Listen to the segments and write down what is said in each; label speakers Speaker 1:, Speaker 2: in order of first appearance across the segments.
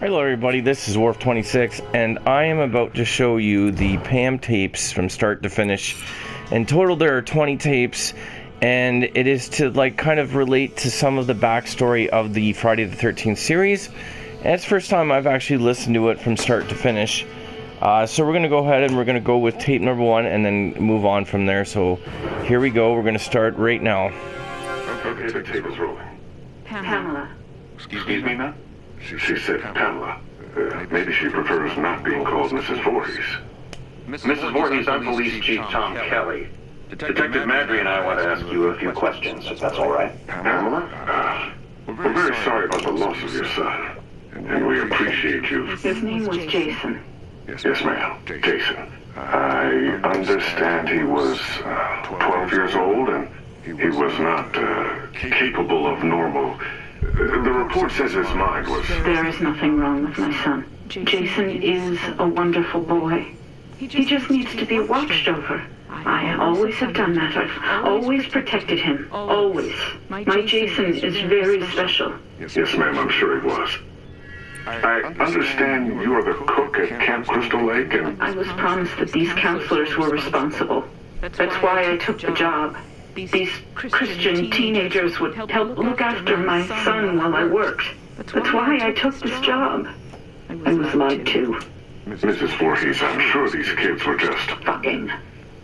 Speaker 1: Hello everybody, this is Wharf26 and I am about to show you the Pam tapes from start to finish. In total there are 20 tapes, and it is to kind of relate to some of the backstory of the Friday the 13th series. And it's the first time I've actually listened to it from start to finish. So we're going to go ahead and we're going to go with tape number 1 and then move on from there. So here we go, we're going to start right now.
Speaker 2: Okay, the tape is rolling.
Speaker 3: Pamela.
Speaker 2: Excuse me, ma'am? She said Pamela. Maybe she prefers not being called Mrs. Voorhees.
Speaker 4: Mrs. Voorhees, I'm Police Chief Tom Kelly. Detective Madry and I want to ask you a few questions, if that's all right.
Speaker 2: Pamela? We're very sorry about the loss of your son, and we appreciate you.
Speaker 3: His name was Jason.
Speaker 2: Yes, ma'am. Jason. I understand he was 12 years old, and he was not capable of normal. The report says his mind was...
Speaker 3: There is nothing wrong with my son. Jason is a wonderful boy. He just needs to be watched over. I always have done that. I've always protected him. Always. My Jason is very special.
Speaker 2: Yes, ma'am, I'm sure he was. I understand you are the cook at Camp Crystal Lake, and...
Speaker 3: I was promised that these counselors were responsible. That's why I took the job. These Christian teenagers would help look after my son while I worked. That's why I took this job. I was lied to.
Speaker 2: Mrs. Voorhees, I'm sure these kids were just...
Speaker 3: Fucking.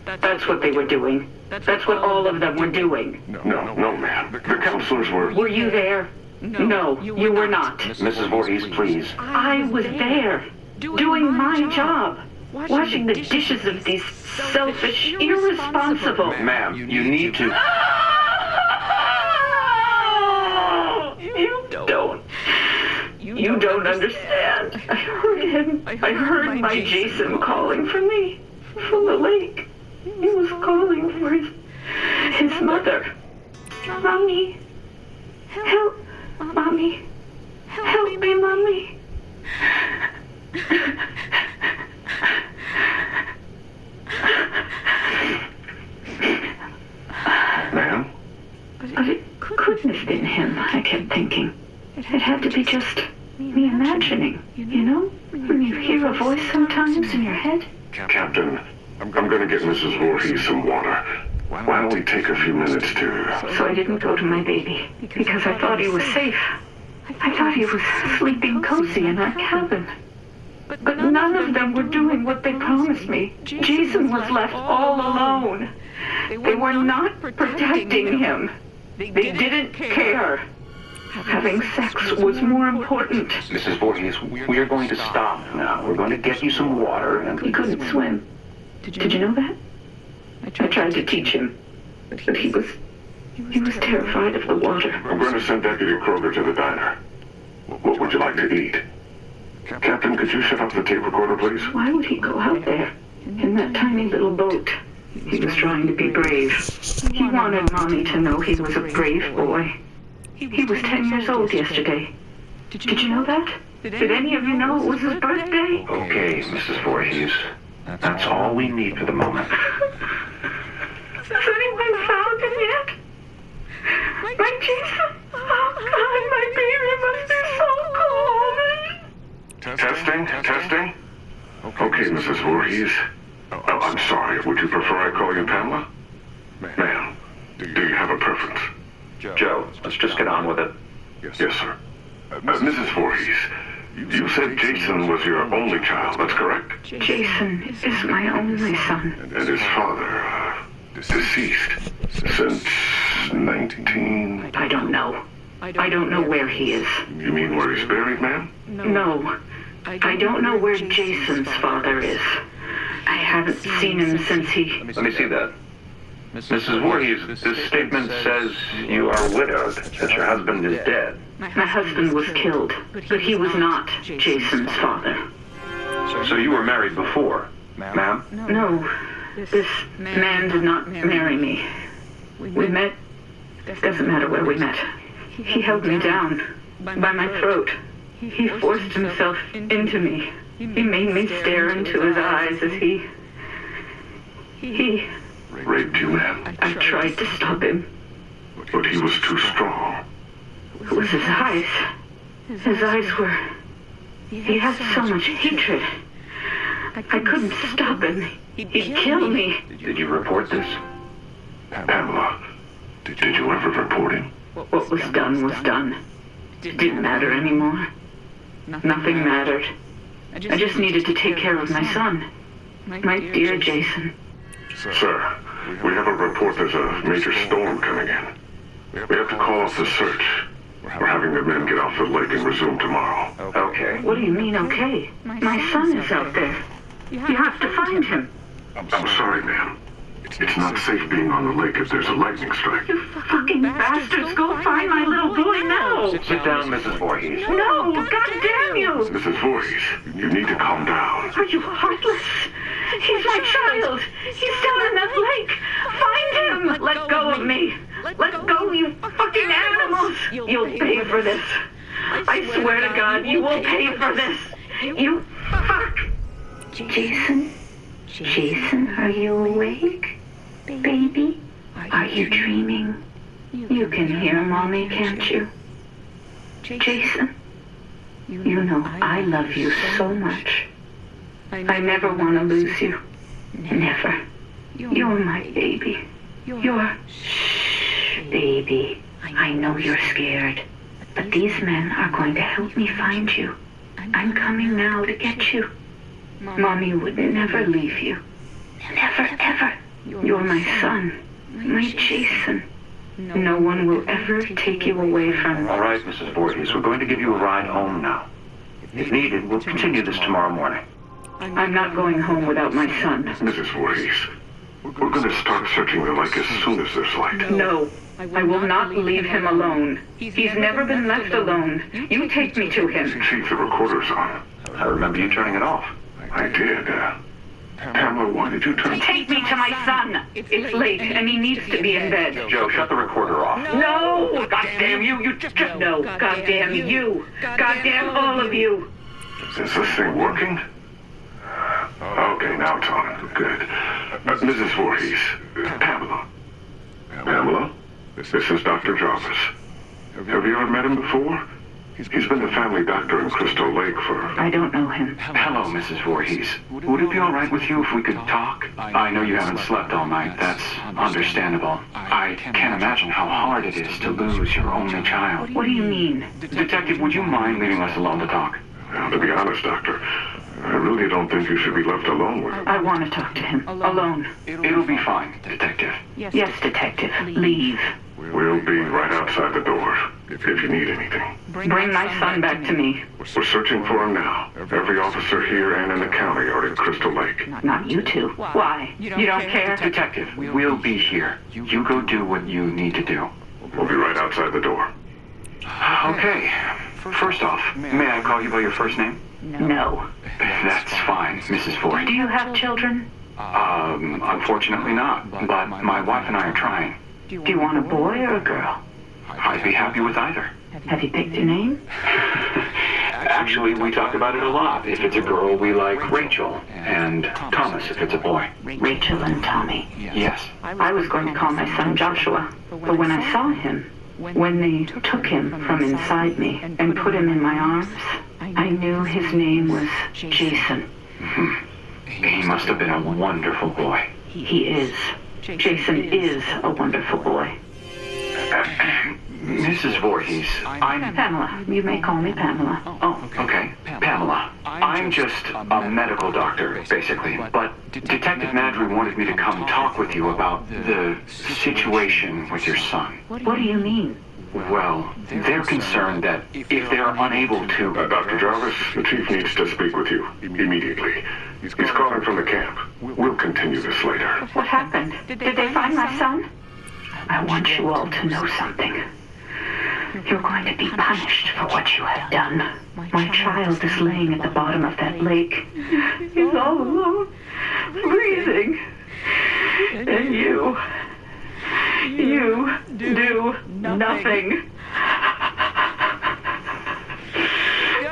Speaker 3: That's what they were doing. That's what all of them were doing.
Speaker 2: No, ma'am. The counselors were...
Speaker 3: Were you there? No, you were not.
Speaker 4: Mrs. Voorhees, please.
Speaker 3: I was there, doing my job. Washing the dishes of these selfish, irresponsible...
Speaker 4: Ma'am, you need to...
Speaker 3: You don't understand. I heard him. I heard my Jason calling for me from the lake. He was calling for his mother. Mommy, help. Mommy, help me, Mommy.
Speaker 2: Ma'am?
Speaker 3: But it couldn't have been him, I kept thinking. It had to be just me imagining, you know? When you hear a voice sometimes in your head.
Speaker 2: Captain, I'm going to get Mrs. Voorhees some water. Why don't we take a few minutes to...
Speaker 3: So I didn't go to my baby, because I thought he was safe. I thought he was sleeping cozy in our cabin. But none of them were doing what they promised me. Jason was left all alone. They were not protecting him. They didn't care. Having sex was more important.
Speaker 4: Mrs. Voorhees, we are going to stop now. We're going to get you some water and...
Speaker 3: He couldn't swim. Did you know that? I tried to teach him, but he was terrified of the water.
Speaker 2: I'm going to send Deputy Kroger to the diner. What would you like to eat? Captain, could you shut up the tape recorder, please?
Speaker 3: Why would he go out there in that tiny little boat? He was trying to be brave. He wanted Mommy to know he was a brave boy. He was 10 years old yesterday. Did you know that? Did any of you know it was his birthday?
Speaker 4: Okay, Mrs. Voorhees. That's all we need for the moment.
Speaker 3: Has anyone found him yet? My Jason? Oh, God, my baby must be so cold.
Speaker 2: Testing? Okay, Mrs. Voorhees. Oh, I'm sorry. Would you prefer I call you Pamela? Ma'am, do you have a preference?
Speaker 4: Joe, let's just get on with it.
Speaker 2: Yes, sir. Mrs. Voorhees, you said Jason was your only child, that's correct?
Speaker 3: Jason is my only son.
Speaker 2: And his father, deceased since 19...
Speaker 3: I don't know. I don't know where he is.
Speaker 2: You mean where he's buried, ma'am?
Speaker 3: No. I don't know where Jason's father is. I haven't seen him since he...
Speaker 4: Let me see that. Mrs. Voorhees, this statement says you are widowed, that your husband is dead.
Speaker 3: My husband was killed, but he was not Jason's father.
Speaker 4: So you were married before, ma'am?
Speaker 3: No, this man did not marry me. We met, doesn't matter where we met. He held me down by my throat. He forced himself into me. He made me stare into his eyes as he
Speaker 2: Raped you, ma'am?
Speaker 3: I tried to stop him.
Speaker 2: But he was too strong.
Speaker 3: It was his eyes. His eyes were He has so much hatred. I couldn't stop him. He'd kill me.
Speaker 4: Did you report this?
Speaker 2: Pamela, did you ever report him?
Speaker 3: What was done was done. It didn't matter anymore. Nothing mattered. I just needed to take care of my son. My dear Jason.
Speaker 2: Sir, we have a report there's a major storm coming in. We have to call off the search. We're having the men get off the lake and resume tomorrow.
Speaker 4: Okay.
Speaker 3: What do you mean, okay? My son is out there. You have to find him.
Speaker 2: I'm sorry, ma'am. It's not safe being on the lake if there's a lightning strike.
Speaker 3: You fucking bastards, go find my little boy now!
Speaker 4: Sit down, Mrs. Voorhees.
Speaker 3: No, goddamn you!
Speaker 2: Mrs. Voorhees, you need to calm down.
Speaker 3: Are you heartless? He's my child! He's down in that lake! Find him! Let go of me! Let go, you fucking animals! You'll pay for this. I swear to God, you will pay for this! You fuck! Jason? Jason, are you awake? Baby? Are you dreaming? You can hear Mommy, can't you? Jason? You know I love you so much. I never want to lose you. Never. You're my baby. You're... Shh, baby. I know you're scared. But these men are going to help me find you. I'm coming now to get you. Mommy would never leave you. Never, ever. You're my son. My Jason. No one will ever take you away from me.
Speaker 4: All right, Mrs. Voorhees, we're going to give you a ride home now. If needed, we'll continue this tomorrow morning.
Speaker 3: I'm not going home without my son.
Speaker 2: Mrs. Voorhees, we're going to start searching the lake as soon as there's light.
Speaker 3: No. I will not leave him alone. He's never been left alone. You take me to him.
Speaker 2: Chief, the recorder's on.
Speaker 4: I remember you turning it off.
Speaker 2: I did. Pamela, why did you turn...
Speaker 3: Take me to my son. It's late, and he needs to be in bed.
Speaker 4: Joe, shut the recorder off.
Speaker 3: No! Goddamn you! You just no! Goddamn you! Goddamn all of you!
Speaker 2: Is this thing working? Okay, now it's on. Good. Mrs. Voorhees, Pamela. Pamela? This is Dr. Jarvis. Have you ever met him before? He's been the family doctor in Crystal Lake for...
Speaker 3: I don't know him.
Speaker 4: Hello, Mrs. Voorhees. Would it be all right with you if we could talk? I know you haven't slept all night. That's understandable. I can't imagine how hard it is to lose your only child.
Speaker 3: What do you mean?
Speaker 4: Detective, would you mind leaving us alone to talk?
Speaker 2: Well, to be honest, Doctor, I really don't think you should be left alone with him.
Speaker 3: I want to talk to him. Alone.
Speaker 4: It'll be fine, Detective.
Speaker 3: Yes, Detective. Leave.
Speaker 2: We'll be right outside the door if you need anything.
Speaker 3: Bring my son back to me.
Speaker 2: We're searching for him now. Every officer here and in the county are at Crystal Lake.
Speaker 3: Not you two. Why? You don't care?
Speaker 4: Detective, we'll be here. You go do what you need to do.
Speaker 2: We'll be right outside the door.
Speaker 4: Okay. First off, may I call you by your first name?
Speaker 3: No.
Speaker 4: That's fine, Mrs. Voorhees.
Speaker 3: Do you have children?
Speaker 4: Unfortunately not, but my wife and I are trying.
Speaker 3: Do you want a boy or a girl?
Speaker 4: I'd be happy with either.
Speaker 3: Have you picked a name?
Speaker 4: Actually, we talk about it a lot. If it's a girl, we like Rachel, and Thomas if it's a boy.
Speaker 3: Rachel and Tommy.
Speaker 4: Yes.
Speaker 3: I was going to call my son Joshua, but when I saw him, when they took him from inside me and put him in my arms, I knew his name was Jason.
Speaker 4: He must have been a wonderful boy.
Speaker 3: He is. Jason is a wonderful boy.
Speaker 4: Mrs. Voorhees, I'm...
Speaker 3: Pamela. You may call me Pamela.
Speaker 4: Oh, okay. Pamela. I'm just a medical doctor, basically. But Detective Madry wanted me to come talk with you about the situation with your son.
Speaker 3: What do you mean?
Speaker 4: Well, they're concerned that if they're unable to...
Speaker 2: Dr. Jarvis, the chief needs to speak with you immediately. He's calling from the camp. We'll continue this later.
Speaker 3: What happened? Did they find my son? I want you all to know something. You're going to be punished for what you have done. My child is laying at the bottom of that lake. He's all alone, breathing. And you do nothing.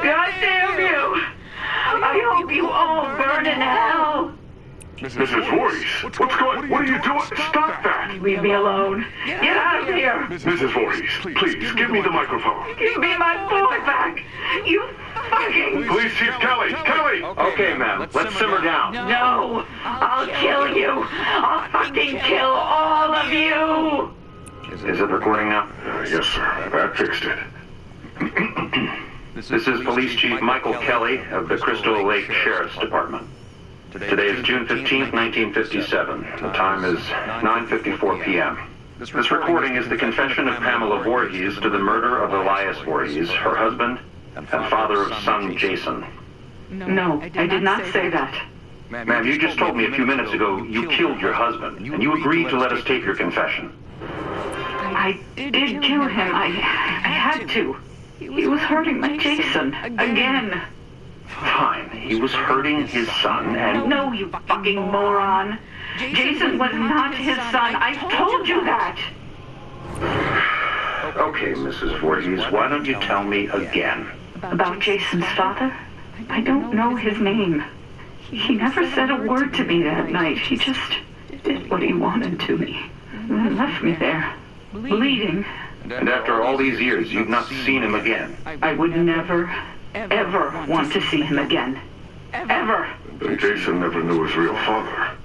Speaker 3: God damn you! I hope you all burn in hell!
Speaker 2: Mrs. Voorhees, what are you doing? Stop that!
Speaker 3: Leave me alone. Get out of here.
Speaker 2: Mrs. Voorhees, please, give me the microphone.
Speaker 3: Give me my boy back. You fucking...
Speaker 2: Police Chief Kelly! Kelly!
Speaker 4: Okay, ma'am, let's simmer down.
Speaker 3: No, I'll kill you. I'll fucking kill all of you.
Speaker 4: Is it recording now?
Speaker 2: Yes, sir. That fixed it.
Speaker 4: This is Police Chief Michael Kelly of the Crystal Lake Sheriff's Department. Today is June 15th, 1957. The time is 9:54 p.m. This recording is the confession of Pamela Voorhees to the murder of Elias Voorhees, her husband, and father of son Jason.
Speaker 3: No, I did not say that.
Speaker 4: Ma'am, you just told me a few minutes ago you killed your husband, and you agreed to let us take your confession.
Speaker 3: I did kill him. I had to. He was hurting my Jason. Again.
Speaker 4: Fine, he was hurting his son, and...
Speaker 3: No, you fucking moron. Jason was not his son. I told you that.
Speaker 4: Okay, Mrs. Voorhees, why don't you tell me again?
Speaker 3: About Jason's father? I don't know his name. He never said a word to me that night. He just did what he wanted to me. And then left me there, bleeding.
Speaker 4: And after all these years, you've not seen him again?
Speaker 3: I would never, ever want to see him again. Ever.
Speaker 2: Then Jason never knew his real father.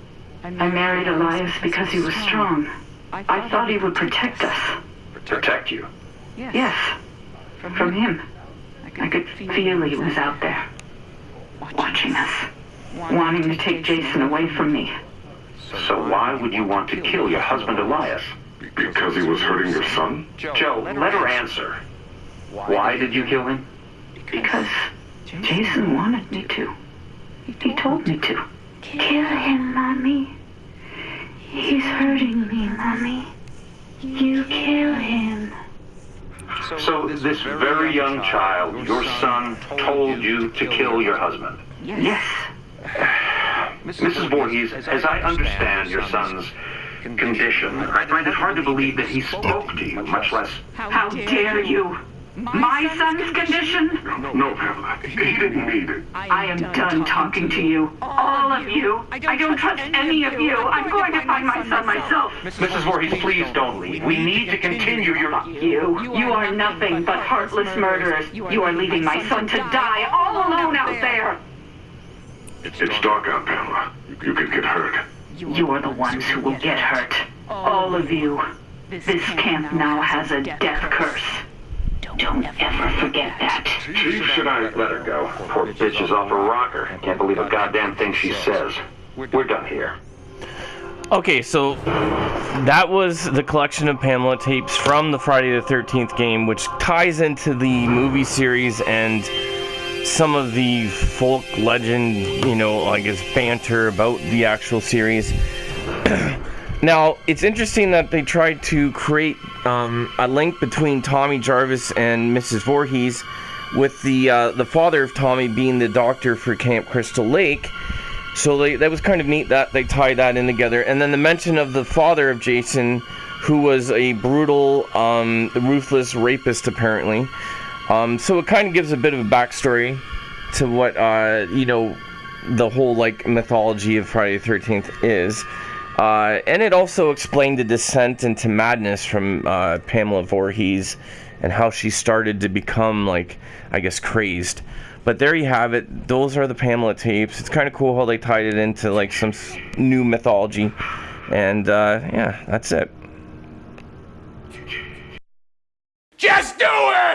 Speaker 3: I married Elias because he was strong. I thought he would protect us.
Speaker 4: Protect you?
Speaker 3: Yes. From him. I could feel he was out there. Watching us. Wanting to take Jason away from me.
Speaker 4: So why would you want to kill your husband Elias?
Speaker 2: Because he was hurting your son?
Speaker 4: Joe, let her answer. Why did you kill him?
Speaker 3: Because Jason wanted me to. He told me to. Kill him, Mommy. He's hurting me, Mommy. You kill him.
Speaker 4: So this very young child, your son, told you to kill your husband?
Speaker 3: Yes.
Speaker 4: Mrs. Voorhees, as I understand your son's condition, I find it hard to believe that he spoke to you, much less...
Speaker 3: How dare you? My son's condition?
Speaker 2: No, Pamela. He didn't need it.
Speaker 3: I am done talking to you. All of you. I don't trust any of you. I'm going to find my son myself.
Speaker 4: Mrs. Voorhees, please don't leave. We need to continue your...
Speaker 3: You are nothing but heartless murderers. You are leaving my son to die all alone out there.
Speaker 2: It's dark out, Pamela. You could get hurt.
Speaker 3: You are the ones who will get hurt. All of you. This camp now has a death curse. Don't ever forget that.
Speaker 2: Chief, should I
Speaker 4: Let her go. Poor bitch is off her rocker. Can't believe a goddamn thing she says. We're done here.
Speaker 1: Okay, so that was the collection of Pamela tapes from the Friday the 13th game, which ties into the movie series and some of the folk legend, I guess, banter about the actual series. Now, it's interesting that they tried to create a link between Tommy Jarvis and Mrs. Voorhees, with the father of Tommy being the doctor for Camp Crystal Lake. So that was kind of neat that they tied that in together. And then the mention of the father of Jason, who was a brutal, ruthless rapist, apparently. So it kind of gives a bit of a backstory to what, the whole, mythology of Friday the 13th is. And it also explained the descent into madness from Pamela Voorhees and how she started to become, crazed. But there you have it. Those are the Pamela tapes. It's kind of cool how they tied it into, some new mythology. And, yeah, that's it.
Speaker 5: Just do it!